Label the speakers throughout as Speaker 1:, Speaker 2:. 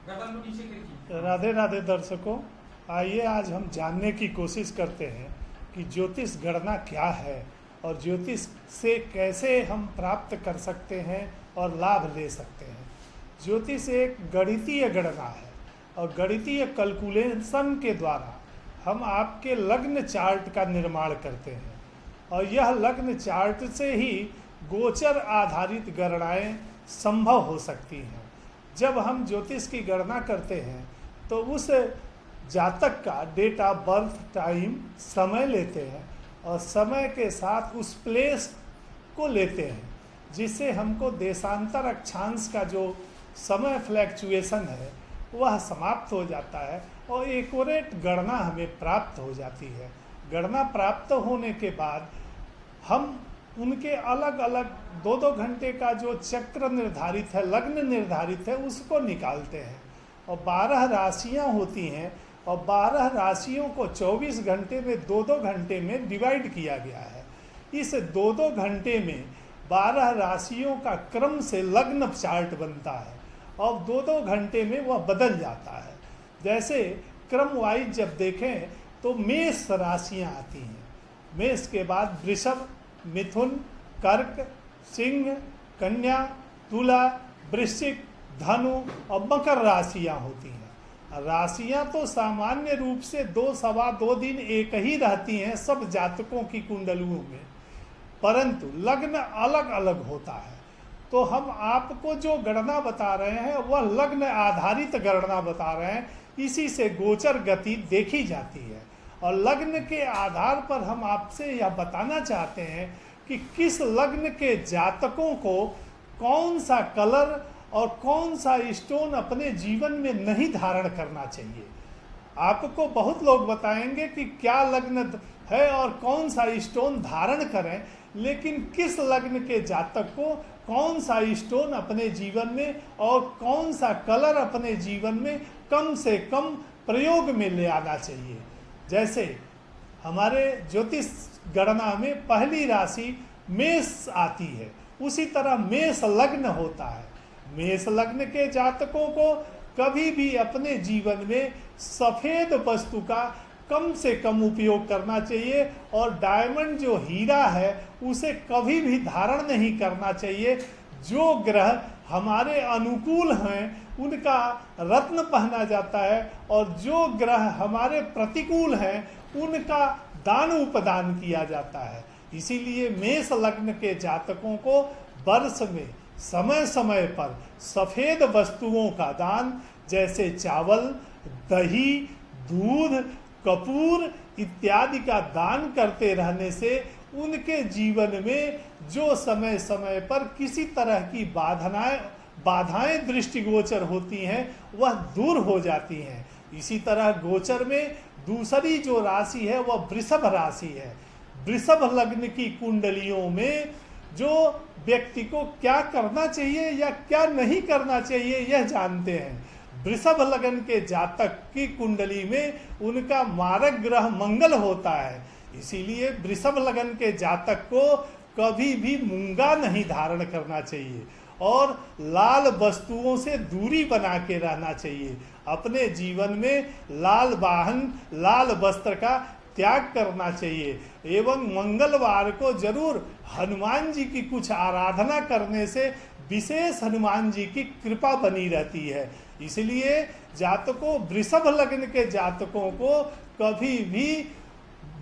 Speaker 1: गर्दन को नीचे करके।
Speaker 2: राधे राधे दर्शकों, आइए आज हम जानने की कोशिश करते हैं कि ज्योतिष गणना क्या है और ज्योतिष से कैसे हम प्राप्त कर सकते हैं और लाभ ले सकते हैं। ज्योतिष एक गणितीय गणना है और गणितीय कैलकुलेशन के द्वारा हम आपके लग्न चार्ट का निर्माण करते हैं और यह लग्न चार्ट से ही गोचर आधारित गणनाएं संभव हो सकती हैं। जब हम ज्योतिष की गणना करते हैं तो उस जातक का डेट ऑफ बर्थ टाइम समय लेते हैं और समय के साथ उस प्लेस को लेते हैं, जिससे हमको देशांतर अक्षांश का जो समय फ्लैक्चुएशन है वह समाप्त हो जाता है और एक्यूरेट गणना हमें प्राप्त हो जाती है। गणना प्राप्त होने के बाद हम उनके अलग अलग 2-2 घंटे का जो चक्र निर्धारित है, लग्न निर्धारित है, उसको निकालते हैं और 12 राशियां होती हैं और 12 राशियों को 24 घंटे में 2-2 घंटे में डिवाइड किया गया है। इस 2-2 घंटे में 12 राशियों का क्रम से लग्न चार्ट बनता है और 2-2 घंटे में वह बदल जाता है। जैसे क्रम वाइज जब देखें तो मेष राशियां आती हैं, मेष के बाद वृषभ, मिथुन, कर्क, सिंह, कन्या, तुला, वृश्चिक, धनु और मकर राशियां होती हैं। राशियां तो सामान्य रूप से 2-2.25 दिन एक ही रहती हैं सब जातकों की कुंडलियों में, परंतु लग्न अलग अलग होता है। तो हम आपको जो गणना बता रहे हैं वह लग्न आधारित गणना बता रहे हैं। इसी से गोचर गति देखी जाती है और लग्न के आधार पर हम आपसे यह बताना चाहते हैं कि किस लग्न के जातकों को कौन सा कलर और कौन सा स्टोन अपने जीवन में नहीं धारण करना चाहिए। आपको बहुत लोग बताएंगे कि क्या लग्न है और कौन सा स्टोन धारण करें, लेकिन किस लग्न के जातक को कौन सा स्टोन अपने जीवन में और कौन सा कलर अपने जीवन में कम से कम प्रयोग में ले आना चाहिए। जैसे हमारे ज्योतिष गणना में पहली राशि मेष आती है, उसी तरह मेष लग्न होता है। मेष लग्न के जातकों को कभी भी अपने जीवन में सफेद वस्तु का कम से कम उपयोग करना चाहिए और डायमंड जो हीरा है उसे कभी भी धारण नहीं करना चाहिए। जो ग्रह हमारे अनुकूल हैं उनका रत्न पहना जाता है और जो ग्रह हमारे प्रतिकूल हैं उनका दान उपदान किया जाता है। इसीलिए मेष लग्न के जातकों को वर्ष में समय समय पर सफेद वस्तुओं का दान, जैसे चावल, दही, दूध, कपूर इत्यादि का दान करते रहने से उनके जीवन में जो समय समय पर किसी तरह की बाधाएं दृष्टिगोचर होती हैं वह दूर हो जाती हैं। इसी तरह गोचर में दूसरी जो राशि है वह वृषभ राशि है। वृषभ लग्न की कुंडलियों में जो व्यक्ति को क्या करना चाहिए या क्या नहीं करना चाहिए यह जानते हैं। वृषभ लग्न के जातक की कुंडली में उनका मारक ग्रह मंगल होता है, इसीलिए वृषभ लग्न के जातक को कभी भी मूंगा नहीं धारण करना चाहिए और लाल वस्तुओं से दूरी बना के रहना चाहिए। अपने जीवन में लाल वाहन, लाल वस्त्र का त्याग करना चाहिए एवं मंगलवार को जरूर हनुमान जी की कुछ आराधना करने से विशेष हनुमान जी की कृपा बनी रहती है। इसलिए जातकों, वृषभ लग्न के जातकों को कभी भी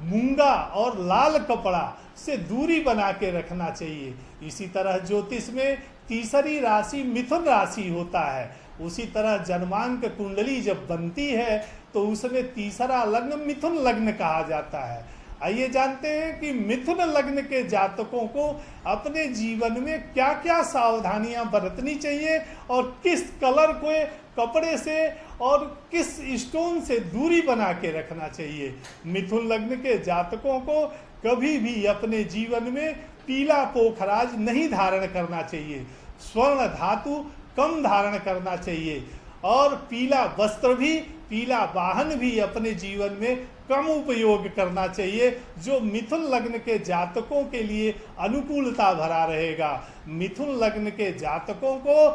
Speaker 2: मूंगा और लाल कपड़ा से दूरी बना के रखना चाहिए। इसी तरह ज्योतिष में तीसरी राशि मिथुन राशि होता है। उसी तरह जन्मांक कुंडली जब बनती है तो उसमें तीसरा लग्न मिथुन लग्न कहा जाता है। आइए जानते हैं कि मिथुन लग्न के जातकों को अपने जीवन में क्या क्या सावधानियां बरतनी चाहिए और किस कलर को कपड़े से और किस स्टोन से दूरी बना के रखना चाहिए। मिथुन लग्न के जातकों को कभी भी अपने जीवन में पीला पोखराज नहीं धारण करना चाहिए, स्वर्ण धातु कम धारण करना चाहिए और पीला वस्त्र भी, पीला वाहन भी अपने जीवन में कम उपयोग करना चाहिए, जो मिथुन लग्न के जातकों के लिए अनुकूलता भरा रहेगा। मिथुन लग्न के जातकों को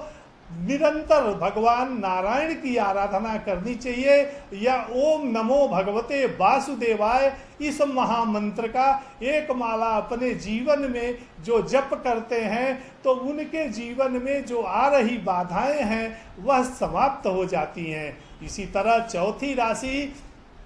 Speaker 2: निरंतर भगवान नारायण की आराधना करनी चाहिए, या ओम नमो भगवते वासुदेवाय इस महामंत्र का एक माला अपने जीवन में जो जप करते हैं तो उनके जीवन में जो आ रही बाधाएं हैं वह समाप्त हो जाती हैं। इसी तरह चौथी राशि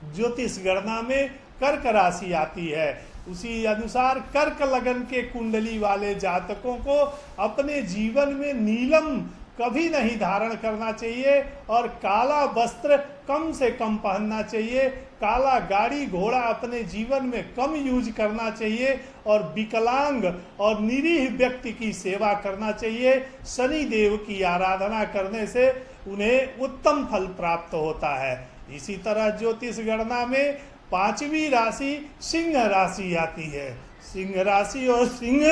Speaker 2: ज्योतिष गणना में कर्क राशि आती है। उसी अनुसार कर्क लगन के कुंडली वाले जातकों को अपने जीवन में नीलम कभी नहीं धारण करना चाहिए और काला वस्त्र कम से कम पहनना चाहिए। काला गाड़ी घोड़ा अपने जीवन में कम यूज करना चाहिए और विकलांग और निरीह व्यक्ति की सेवा करना चाहिए। शनि देव की आराधना करने से उन्हें उत्तम फल प्राप्त होता है। इसी तरह ज्योतिष गणना में पांचवी राशि सिंह राशि आती है। सिंह राशि और सिंह